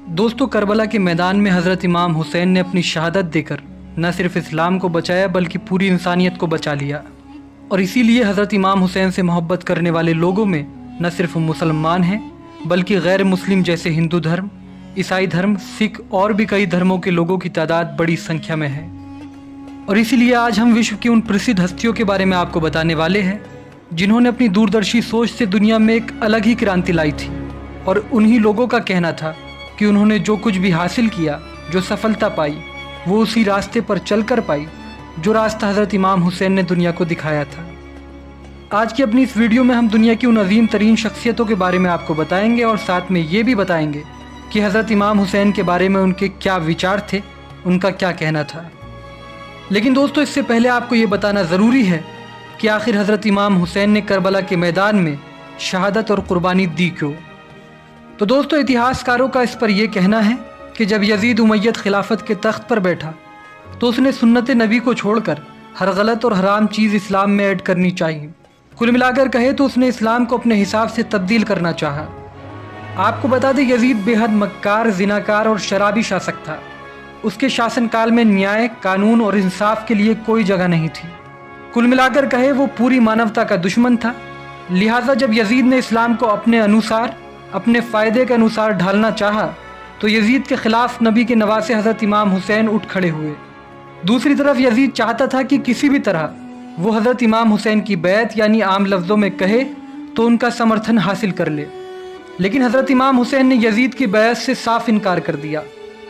दोस्तों, करबला के मैदान में हज़रत इमाम हुसैन ने अपनी शहादत देकर न सिर्फ इस्लाम को बचाया बल्कि पूरी इंसानियत को बचा लिया। और इसीलिए हज़रत इमाम हुसैन से मोहब्बत करने वाले लोगों में न सिर्फ मुसलमान हैं बल्कि गैर मुस्लिम जैसे हिंदू धर्म, ईसाई धर्म, सिख और भी कई धर्मों के लोगों की तादाद बड़ी संख्या में है। और इसीलिए आज हम विश्व की उन प्रसिद्ध हस्तियों के बारे में आपको बताने वाले हैं जिन्होंने अपनी दूरदर्शी सोच से दुनिया में एक अलग ही क्रांति लाई थी। और उन्हीं लोगों का कहना था कि उन्होंने जो कुछ भी हासिल किया, जो सफलता पाई, वो उसी रास्ते पर चल कर पाई जो रास्ता हज़रत इमाम हुसैन ने दुनिया को दिखाया था। आज की अपनी इस वीडियो में हम दुनिया की उन अजीम तरीन शख्सियतों के बारे में आपको बताएंगे और साथ में ये भी बताएंगे कि हज़रत इमाम हुसैन के बारे में उनके क्या विचार थे, उनका क्या कहना था। लेकिन दोस्तों, इससे पहले आपको ये बताना ज़रूरी है कि आखिर हज़रत इमाम हुसैन ने करबला के मैदान में शहादत और कुर्बानी दी क्यों। तो दोस्तों, इतिहासकारों का इस पर यह कहना है कि जब यजीद उमैयद खिलाफत के तख्त पर बैठा तो उसने सुन्नत नबी को छोड़कर हर गलत और हराम चीज़ इस्लाम में ऐड करनी चाहिए। कुल मिलाकर कहे तो उसने इस्लाम को अपने हिसाब से तब्दील करना चाहा। आपको बता दें, यजीद बेहद मक्कार, जिनाकार और शराबी शासक था। उसके शासनकाल में न्याय, कानून और इंसाफ के लिए कोई जगह नहीं थी। कुल मिलाकर कहे वो पूरी मानवता का दुश्मन था। लिहाजा जब यजीद ने इस्लाम को अपने अनुसार, अपने फ़ायदे के अनुसार ढालना चाहा तो यजीद के ख़िलाफ़ नबी के नवासे हज़रत इमाम हुसैन उठ खड़े हुए। दूसरी तरफ यजीद चाहता था कि किसी भी तरह वो हज़रत इमाम हुसैन की बैत, यानी आम लफ्ज़ों में कहे तो उनका समर्थन हासिल कर ले। लेकिन हज़रत इमाम हुसैन ने यजीद की बैत से साफ इनकार कर दिया।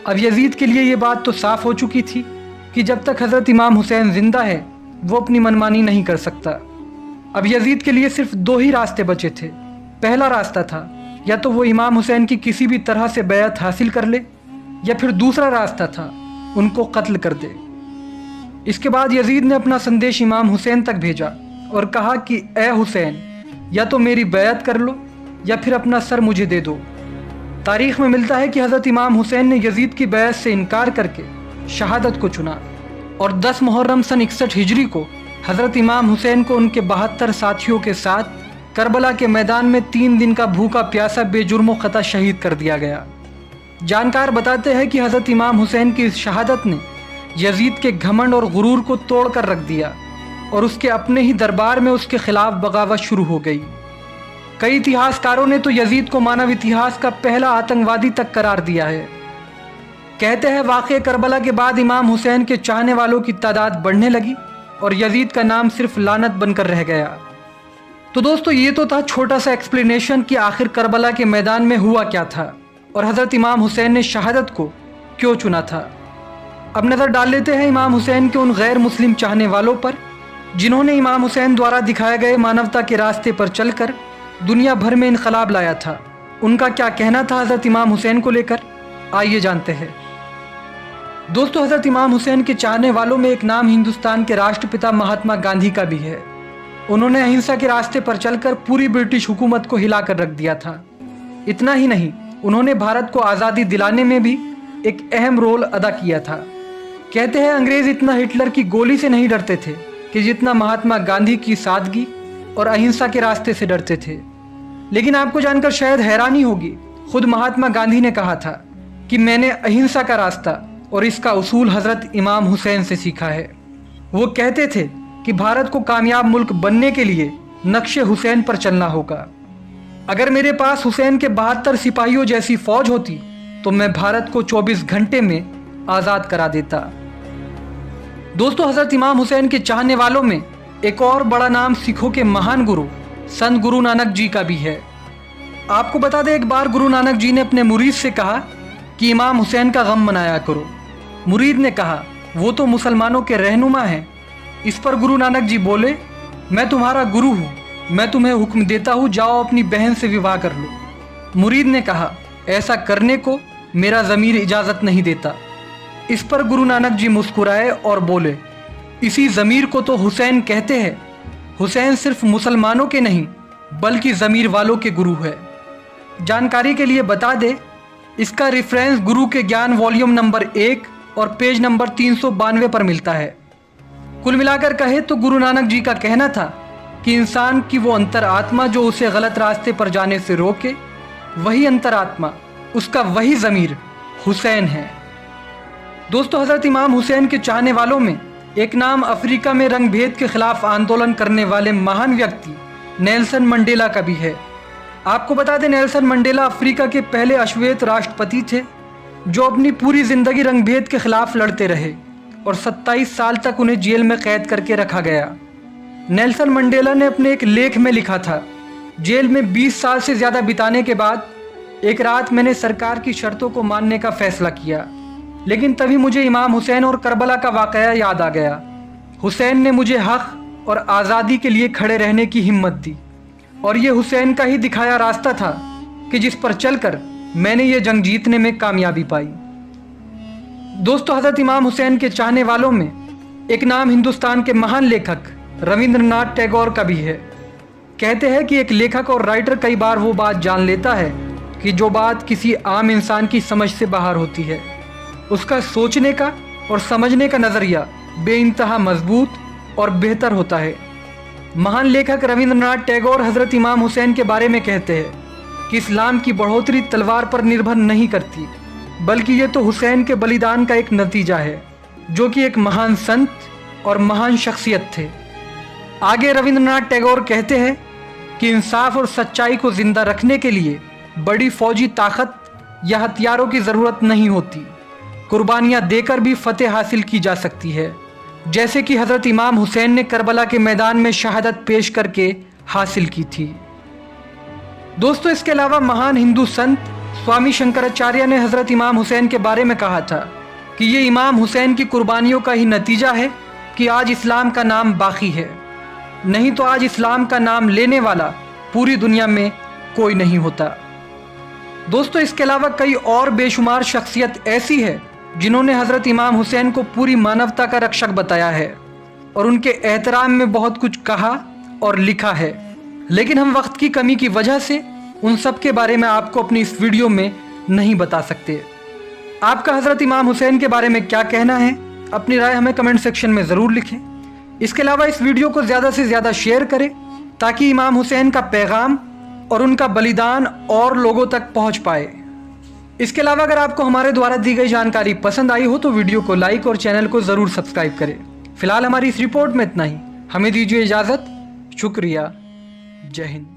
अब यजीद के लिए ये बात तो साफ़ हो चुकी थी कि जब तक हज़रत इमाम हुसैन ज़िंदा है वो अपनी मनमानी नहीं कर सकता। अब यजीद के लिए सिर्फ दो ही रास्ते बचे थे। पहला रास्ता था या तो वो इमाम हुसैन की किसी भी तरह से बैत हासिल कर ले, या फिर दूसरा रास्ता था उनको कत्ल कर दे। इसके बाद यजीद ने अपना संदेश इमाम हुसैन तक भेजा और कहा कि ए हुसैन, या तो मेरी बैत कर लो या फिर अपना सर मुझे दे दो। तारीख़ में मिलता है कि हज़रत इमाम हुसैन ने यजीद की बैत से इनकार करके शहादत को चुना और 10 मुहर्रम सन 61 हिजरी को हज़रत इमाम हुसैन को उनके 72 साथियों के साथ करबला के मैदान में 3 दिन का भूखा प्यासा बेजुर्म ख़ता शहीद कर दिया गया। जानकार बताते हैं कि हज़रत इमाम हुसैन की इस शहादत ने यजीद के घमंड और गुरूर को तोड़ कर रख दिया और उसके अपने ही दरबार में उसके खिलाफ बगावत शुरू हो गई। कई इतिहासकारों ने तो यजीद को मानव इतिहास का पहला आतंकवादी तक करार दिया है। कहते हैं वाक़े करबला के बाद इमाम हुसैन के चाहने वालों की तादाद बढ़ने लगी और यजीद का नाम सिर्फ लानत बनकर रह गया। तो दोस्तों, ये तो था छोटा सा एक्सप्लेनेशन कि आखिर करबला के मैदान में हुआ क्या था और हज़रत इमाम हुसैन ने शहादत को क्यों चुना था। अब नज़र डाल लेते हैं इमाम हुसैन के उन गैर मुस्लिम चाहने वालों पर जिन्होंने इमाम हुसैन द्वारा दिखाए गए मानवता के रास्ते पर चलकर दुनिया भर में इनकलाब लाया था। उनका क्या कहना था हज़रत इमाम हुसैन को लेकर, आइए जानते हैं। दोस्तों, हज़रत इमाम हुसैन के चाहने वालों में एक नाम हिंदुस्तान के राष्ट्रपिता महात्मा गांधी का भी है। उन्होंने अहिंसा के रास्ते पर चलकर पूरी ब्रिटिश हुकूमत को हिलाकर रख दिया था। इतना ही नहीं, उन्होंने भारत को आज़ादी दिलाने में भी एक अहम रोल अदा किया था। कहते हैं अंग्रेज़ इतना हिटलर की गोली से नहीं डरते थे कि जितना महात्मा गांधी की सादगी और अहिंसा के रास्ते से डरते थे। लेकिन आपको जानकर शायद हैरानी होगी, खुद महात्मा गांधी ने कहा था कि मैंने अहिंसा का रास्ता और इसका उसूल हज़रत इमाम हुसैन से सीखा है। वो कहते थे कि भारत को कामयाब मुल्क बनने के लिए नक्शे हुसैन पर चलना होगा। अगर मेरे पास हुसैन के 72 सिपाहियों जैसी फौज होती तो मैं भारत को 24 घंटे में आज़ाद करा देता। दोस्तों, हज़रत इमाम हुसैन के चाहने वालों में एक और बड़ा नाम सिखों के महान गुरु संत गुरु नानक जी का भी है। आपको बता दें, एक बार गुरु नानक जी ने अपने मुरीद से कहा कि इमाम हुसैन का गम मनाया करो। मुरीद ने कहा, वो तो मुसलमानों के रहनुमा हैं। इस पर गुरु नानक जी बोले, मैं तुम्हारा गुरु हूँ, मैं तुम्हें हुक्म देता हूँ, जाओ अपनी बहन से विवाह कर लो। मुरीद ने कहा, ऐसा करने को मेरा ज़मीर इजाज़त नहीं देता। इस पर गुरु नानक जी मुस्कुराए और बोले, इसी ज़मीर को तो हुसैन कहते हैं। हुसैन सिर्फ मुसलमानों के नहीं बल्कि ज़मीर वालों के गुरु है। जानकारी के लिए बता दे, इसका रेफरेंस गुरु के ज्ञान वॉल्यूम नंबर 1 और पेज नंबर 392 पर मिलता है। कुल मिलाकर कहे तो गुरु नानक जी का कहना था कि इंसान की वो अंतरात्मा जो उसे गलत रास्ते पर जाने से रोके, वही अंतरात्मा, उसका वही ज़मीर हुसैन है। दोस्तों, हज़रत इमाम हुसैन के चाहने वालों में एक नाम अफ्रीका में रंगभेद के खिलाफ आंदोलन करने वाले महान व्यक्ति नेल्सन मंडेला का भी है। आपको बता दें, नेल्सन मंडेला अफ्रीका के पहले अश्वेत राष्ट्रपति थे जो अपनी पूरी जिंदगी रंगभेद के खिलाफ लड़ते रहे और 27 साल तक उन्हें जेल में कैद करके रखा गया। नेल्सन मंडेला ने अपने एक लेख में लिखा था, जेल में 20 साल से ज़्यादा बिताने के बाद एक रात मैंने सरकार की शर्तों को मानने का फैसला किया, लेकिन तभी मुझे इमाम हुसैन और करबला का वाक़या याद आ गया। हुसैन ने मुझे हक़ और आज़ादी के लिए खड़े रहने की हिम्मत दी और ये हुसैन का ही दिखाया रास्ता था कि जिस पर चलकर मैंने ये जंग जीतने में कामयाबी पाई। दोस्तों, हज़रत इमाम हुसैन के चाहने वालों में एक नाम हिंदुस्तान के महान लेखक रविंद्रनाथ टैगोर का भी है। कहते हैं कि एक लेखक और राइटर कई बार वो बात जान लेता है कि जो बात किसी आम इंसान की समझ से बाहर होती है। उसका सोचने का और समझने का नज़रिया बेइंतहा मजबूत और बेहतर होता है। महान लेखक रविंद्रनाथ टैगोर हज़रत इमाम हुसैन के बारे में कहते हैं कि इस्लाम की बढ़ोतरी तलवार पर निर्भर नहीं करती, बल्कि ये तो हुसैन के बलिदान का एक नतीजा है, जो कि एक महान संत और महान शख्सियत थे। आगे रविंद्रनाथ टैगोर कहते हैं कि इंसाफ और सच्चाई को जिंदा रखने के लिए बड़ी फौजी ताकत या हथियारों की ज़रूरत नहीं होती, कुर्बानियाँ देकर भी फतेह हासिल की जा सकती है, जैसे कि हज़रत इमाम हुसैन ने करबला के मैदान में शहादत पेश करके हासिल की थी। दोस्तों, इसके अलावा महान हिंदू संत स्वामी शंकराचार्य ने हज़रत इमाम हुसैन के बारे में कहा था कि ये इमाम हुसैन की कुर्बानियों का ही नतीजा है कि आज इस्लाम का नाम बाकी है, नहीं तो आज इस्लाम का नाम लेने वाला पूरी दुनिया में कोई नहीं होता। दोस्तों, इसके अलावा कई और बेशुमार शख्सियत ऐसी है जिन्होंने हज़रत इमाम हुसैन को पूरी मानवता का रक्षक बताया है और उनके एहतराम में बहुत कुछ कहा और लिखा है, लेकिन हम वक्त की कमी की वजह से उन सब के बारे में आपको अपनी इस वीडियो में नहीं बता सकते। आपका हज़रत इमाम हुसैन के बारे में क्या कहना है, अपनी राय हमें कमेंट सेक्शन में ज़रूर लिखें। इसके अलावा इस वीडियो को ज़्यादा से ज़्यादा शेयर करें ताकि इमाम हुसैन का पैगाम और उनका बलिदान और लोगों तक पहुंच पाए। इसके अलावा अगर आपको हमारे द्वारा दी गई जानकारी पसंद आई हो तो वीडियो को लाइक और चैनल को ज़रूर सब्सक्राइब करें। फिलहाल हमारी इस रिपोर्ट में इतना ही, हमें दीजिए इजाज़त। शुक्रिया। जय हिंद।